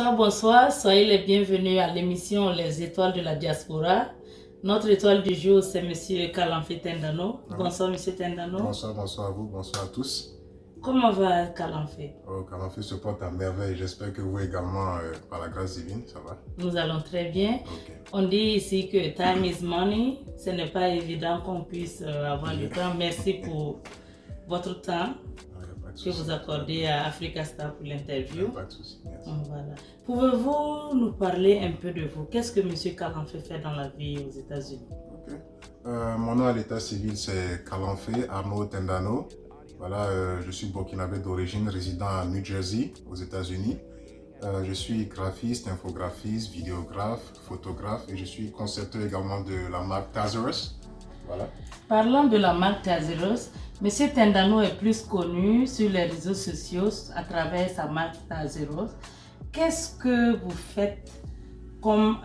Bonsoir, soyez les bienvenus à l'émission Les Étoiles de la Diaspora. Notre étoile du jour, c'est M. Kalamfe Tendano. Bonsoir, M. Tendano. Bonsoir à vous, bonsoir à tous. Comment va Kalamfe? Kalamfe se porte à merveille. J'espère que vous également, par la grâce divine, ça va. Nous allons très bien. Okay. On dit ici que time is money. Ce n'est pas évident qu'on puisse avoir le temps. Merci pour votre temps que vous accordez à Africa Star pour l'interview. Pas de souci. Voilà. Pouvez-vous nous parler un peu de vous? Qu'est-ce que M. Kalamfe fait dans la vie aux États-Unis? Mon nom à l'état civil, c'est Kalamfe Arnaud Tendano. Voilà, je suis burkinabé d'origine, résident à New Jersey, aux États-Unis. Je suis graphiste, infographiste, vidéographe, photographe et je suis concepteur également de la marque Tazarus. Voilà. Parlant de la marque Tazarus, M. Tendano est plus connu sur les réseaux sociaux à travers sa marque Tazarus. Qu'est-ce que vous faites comme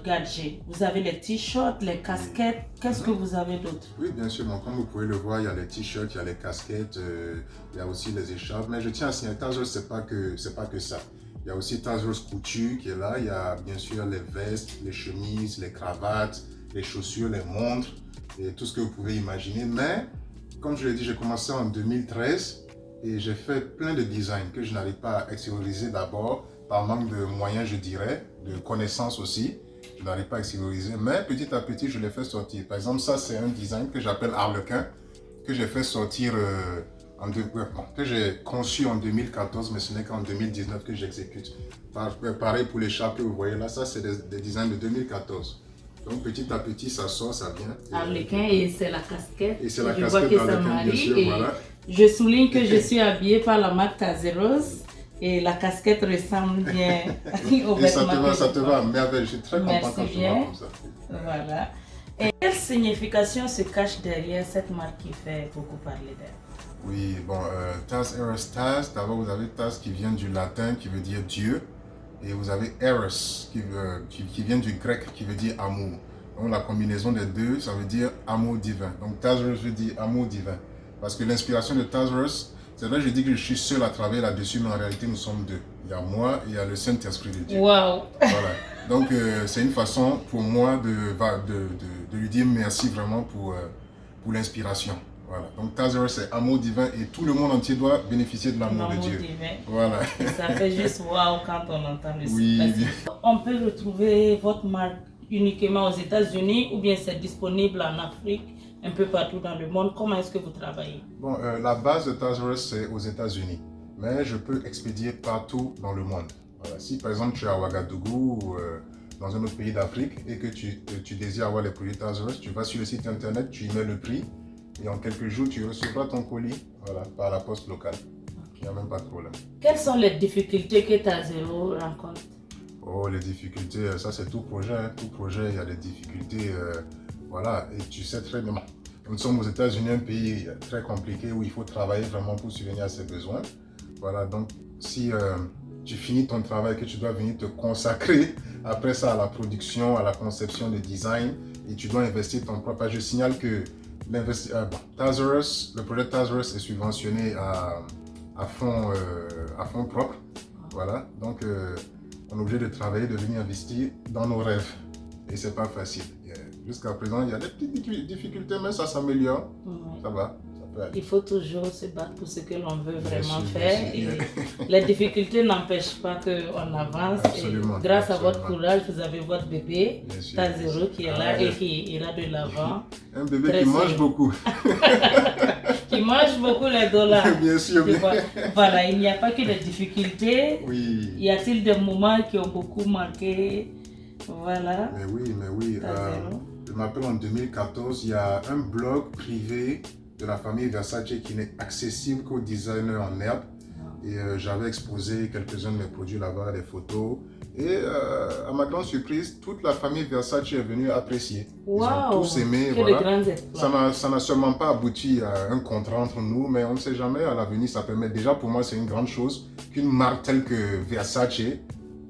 gadget? Vous avez les t-shirts, les casquettes, qu'est-ce que vous avez d'autre? Oui, bien sûr, donc, comme vous pouvez le voir, il y a les t-shirts, il y a les casquettes, il y a aussi les écharpes. Mais je tiens à signaler, Tazarus, c'est pas que ça. Il y a aussi Tazarus Couture qui est là, il y a bien sûr les vestes, les chemises, les cravates, les chaussures, les montres et tout ce que vous pouvez imaginer. Mais, comme je l'ai dit, j'ai commencé en 2013 et j'ai fait plein de designs que je n'arrive pas à extérioriser d'abord par manque de moyens, je dirais, de connaissances aussi. Je n'arrive pas à extérioriser, mais petit à petit, je les fais sortir. Par exemple, ça, c'est un design que j'appelle Harlequin, que j'ai fait sortir, que j'ai conçu en 2014, mais ce n'est qu'en 2019 que j'exécute. Pareil pour l'écharpe que vous voyez là, ça, c'est des designs de 2014. Donc, petit à petit, ça sort, ça vient. Harlequin, et c'est la casquette. Et c'est la casquette casquette d'Harlequin, bien sûr, voilà. Je souligne que je suis habillée par la marque Tazarus. Et la casquette ressemble bien au vêtement. Et ça te va à merveille. Je suis très content quand je vois comme ça. Voilà. Et quelle signification se cache derrière cette marque qui fait beaucoup parler d'elle? Oui, bon, Tazarus, Taz, d'abord vous avez Taz qui vient du latin, qui veut dire Dieu. Et vous avez Eros, qui vient du grec, qui veut dire amour. Donc la combinaison des deux, ça veut dire amour divin. Donc Tazarus veut dire amour divin. Parce que l'inspiration de Tazarus, c'est vrai, je dis que je suis seul à travailler là-dessus, mais en réalité, nous sommes deux. Il y a moi et il y a le Saint-Esprit de Dieu. Wow. Voilà. Donc, c'est une façon pour moi de lui dire merci vraiment pour l'inspiration. Voilà. Donc, Tazarus, c'est amour divin et tout le monde entier doit bénéficier de l'amour de Dieu. Divin. Voilà. Ça fait juste wow quand on entend le oui. On peut retrouver votre marque uniquement aux États-Unis ou bien c'est disponible en Afrique, un peu partout dans le monde? Comment est-ce que vous travaillez? Bon, la base de Tazarus, c'est aux États-Unis, mais je peux expédier partout dans le monde. Voilà. Si par exemple tu es à Ouagadougou ou dans un autre pays d'Afrique et que tu désires avoir les produits Tazarus, tu vas sur le site internet, tu y mets le prix et en quelques jours tu recevras ton colis, voilà, par la poste locale. Il n'y a même pas de problème. Quelles sont les difficultés que Tazarus rencontre? Oh, les difficultés, ça c'est tout projet. Hein. Tout projet, il y a des difficultés. Voilà, et tu sais très bien. Nous sommes aux États-Unis, un pays très compliqué où il faut travailler vraiment pour subvenir à ses besoins. Voilà, donc si tu finis ton travail, que tu dois venir te consacrer après ça à la production, à la conception, de design, et tu dois investir ton propre. Je signale que Tazarus, le projet Tazarus est subventionné à fonds propres. Voilà, donc on est obligé de travailler, de venir investir dans nos rêves. Et c'est pas facile. Jusqu'à présent, il y a des petites difficultés, mais ça s'améliore. Ça va, ça peut aller. Il faut toujours se battre pour ce que l'on veut vraiment faire. Et les difficultés n'empêchent pas qu'on avance. Absolument, et grâce à votre courage, vous avez votre bébé, Tazarus, qui est là et qui ira de l'avant. Un bébé qui mange beaucoup. Qui mange beaucoup les dollars. Bien sûr. Voilà, il n'y a pas que des difficultés. Oui. Y a-t-il des moments qui ont beaucoup marqué? Voilà. Mais oui. Je m'appelle en 2014, il y a un blog privé de la famille Versace qui n'est accessible qu'aux designers en herbe. Et j'avais exposé quelques-uns de mes produits là-bas, des photos. Et à ma grande surprise, toute la famille Versace est venue apprécier. Wow. Ils ont tous aimé. Voilà. Ça n'a sûrement pas abouti à un contrat entre nous, mais on ne sait jamais, à l'avenir, ça permet. Déjà, pour moi, c'est une grande chose qu'une marque telle que Versace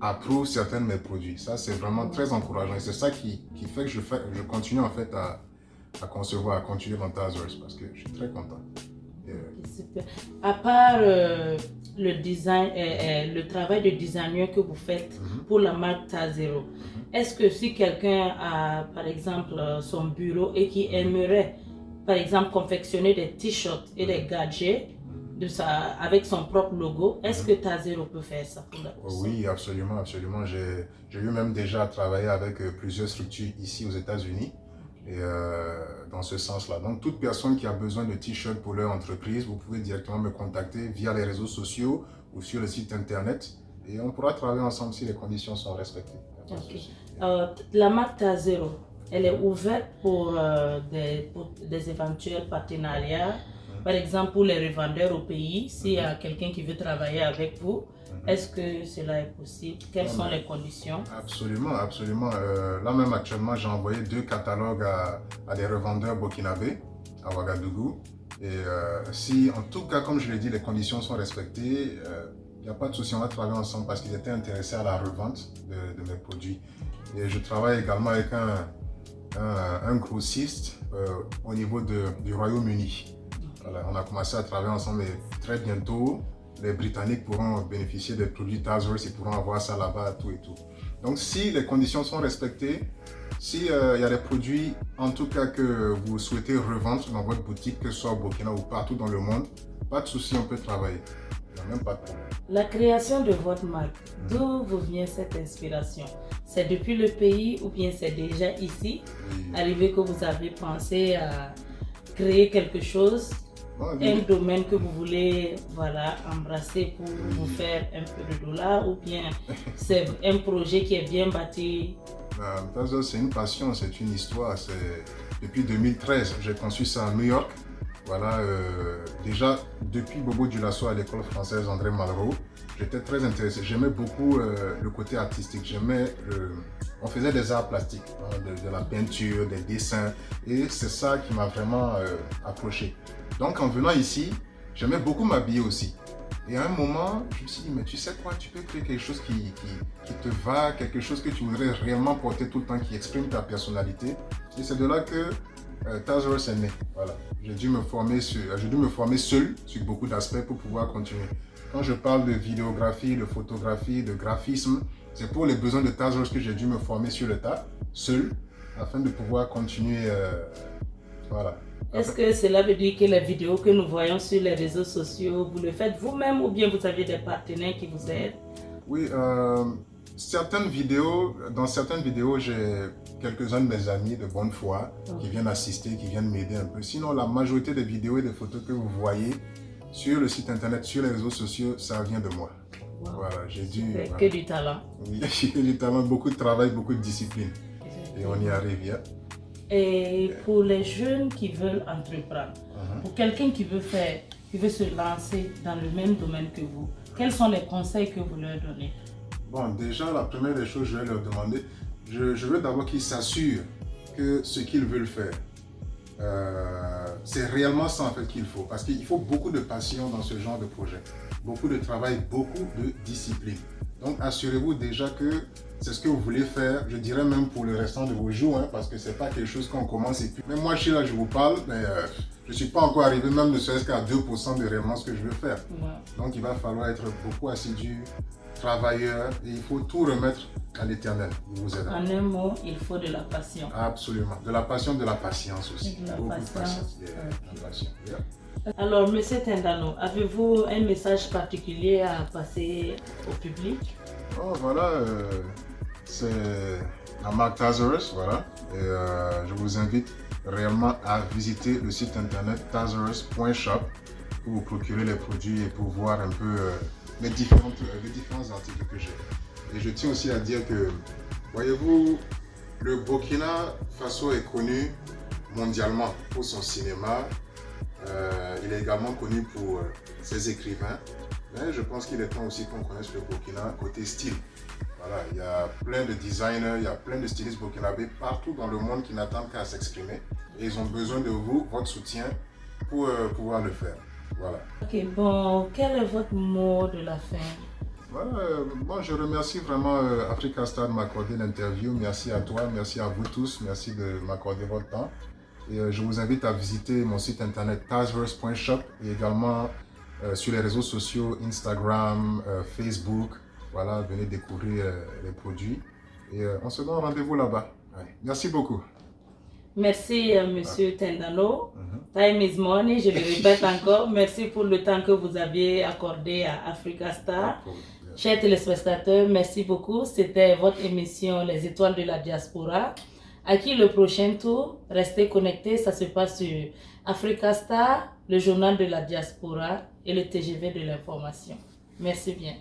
approuve certains de mes produits. Ça, c'est vraiment très encourageant. Et c'est ça qui fait que je continue en fait à concevoir, à continuer dans Tazarus parce que je suis très content. Super. À part le design, le travail de designer que vous faites pour la marque Tazero. Est-ce que si quelqu'un a, par exemple, son bureau et qui aimerait, par exemple, confectionner des t-shirts et des gadgets avec son propre logo, est-ce que Tazero peut faire ça pour la personne? Oui, absolument, absolument. J'ai eu même déjà travaillé avec plusieurs structures ici aux États-Unis et dans ce sens-là. Donc, toute personne qui a besoin de t-shirts pour leur entreprise, vous pouvez directement me contacter via les réseaux sociaux ou sur le site internet et on pourra travailler ensemble si les conditions sont respectées. Okay. La marque Tazero, elle est ouverte pour des éventuels partenariats. Par exemple, pour les revendeurs au pays, s'il y a quelqu'un qui veut travailler avec vous, est-ce que cela est possible? Quelles sont les conditions? Absolument, absolument. Là même actuellement, j'ai envoyé 2 catalogues à des revendeurs burkinabés à Ouagadougou. Et si, en tout cas, comme je l'ai dit, les conditions sont respectées, il n'y a pas de souci, on va travailler ensemble parce qu'ils étaient intéressés à la revente de mes produits. Et je travaille également avec un grossiste au niveau du Royaume-Uni. Voilà, on a commencé à travailler ensemble et très bientôt, les Britanniques pourront bénéficier des produits Tazers, ils pourront avoir ça là-bas, tout et tout. Donc si les conditions sont respectées, s'il y a des produits en tout cas que vous souhaitez revendre dans votre boutique, que ce soit au Burkina ou partout dans le monde, pas de souci, on peut travailler. Il n'y a même pas de problème. La création de votre marque, d'où vous vient cette inspiration? C'est depuis le pays ou bien c'est déjà ici, arrivé que vous avez pensé à créer quelque chose? Un domaine que vous voulez embrasser pour vous faire un peu de dollars ou bien c'est un projet qui est bien bâti? C'est une passion, c'est une histoire. Depuis 2013, j'ai conçu ça à New York. Voilà, déjà depuis Bobo Dioulasso à l'école française André Malraux, j'étais très intéressé. J'aimais beaucoup le côté artistique. On faisait des arts plastiques, hein, de la peinture, des dessins, et c'est ça qui m'a vraiment accroché. Donc en venant ici, j'aimais beaucoup m'habiller aussi. Et à un moment, je me suis dit, mais tu sais quoi, tu peux créer quelque chose qui te va, quelque chose que tu voudrais réellement porter tout le temps, qui exprime ta personnalité. Et c'est de là que Tazers est né. Voilà. J'ai dû me former seul sur beaucoup d'aspects pour pouvoir continuer. Quand je parle de vidéographie, de photographie, de graphisme, c'est pour les besoins de Tazers que j'ai dû me former sur le tas, seul, afin de pouvoir continuer. Voilà. Est-ce que cela veut dire que les vidéos que nous voyons sur les réseaux sociaux, vous le faites vous-même ou bien vous avez des partenaires qui vous aident? Oui, dans certaines vidéos, j'ai quelques-uns de mes amis de bonne foi qui viennent assister, qui viennent m'aider un peu. Sinon, la majorité des vidéos et des photos que vous voyez sur le site internet, sur les réseaux sociaux, ça vient de moi. Wow. Voilà, j'ai dû... Que du talent. Oui, que du talent, beaucoup de travail, beaucoup de discipline. Et on y arrive, yeah. Et pour les jeunes qui veulent entreprendre, pour quelqu'un qui veut se lancer dans le même domaine que vous, quels sont les conseils que vous leur donnez? Bon, déjà, la première des choses, je vais leur demander, je veux d'abord qu'ils s'assurent que ce qu'ils veulent faire, c'est réellement ça en fait qu'il faut. Parce qu'il faut beaucoup de passion dans ce genre de projet, beaucoup de travail, beaucoup de discipline. Donc, assurez-vous déjà que c'est ce que vous voulez faire, je dirais même pour le restant de vos jours, hein, parce que c'est pas quelque chose qu'on commence et puis... Même moi, je suis là, je vous parle, mais je suis pas encore arrivé même ne serait-ce qu'à 2% de réellement ce que je veux faire. Donc, il va falloir être beaucoup assidu, travailleur, et il faut tout remettre à l'éternel. En un mot, il faut de la passion. Absolument. De la passion, de la patience aussi. De la beaucoup patience. de patience. La passion. Yeah. Alors, M. Tendano, avez-vous un message particulier à passer au public? Oh, voilà, c'est la marque Tazers, voilà. Et je vous invite réellement à visiter le site internet tazers.shop pour vous procurer les produits et pour voir un peu les différents articles que j'ai. Et je tiens aussi à dire que, voyez-vous, le Burkina Faso est connu mondialement pour son cinéma. Il est également connu pour ses écrivains. Mais je pense qu'il est temps aussi qu'on connaisse le Burkina côté style. Voilà, il y a plein de designers, il y a plein de stylistes burkinabés partout dans le monde qui n'attendent qu'à s'exprimer. Et ils ont besoin de vous, votre soutien, pour pouvoir le faire. Voilà. Ok, bon, quel est votre mot de la fin? Voilà, bon, je remercie vraiment Africa Star de m'accorder l'interview. Merci à toi, merci à vous tous, merci de m'accorder votre temps. Et je vous invite à visiter mon site internet tazers.shop et également sur les réseaux sociaux, Instagram, Facebook. Voilà, venez découvrir les produits. Et on se donne rendez-vous là-bas. Ouais. Merci beaucoup. Merci, Monsieur Tendano. Time is money, je le répète encore. Merci pour le temps que vous aviez accordé à Africa Star. Chers téléspectateurs, merci beaucoup. C'était votre émission Les Étoiles de la Diaspora. À qui le prochain tour? Restez connectés, ça se passe sur Africa Star, le journal de la diaspora et le TGV de l'information. Merci bien.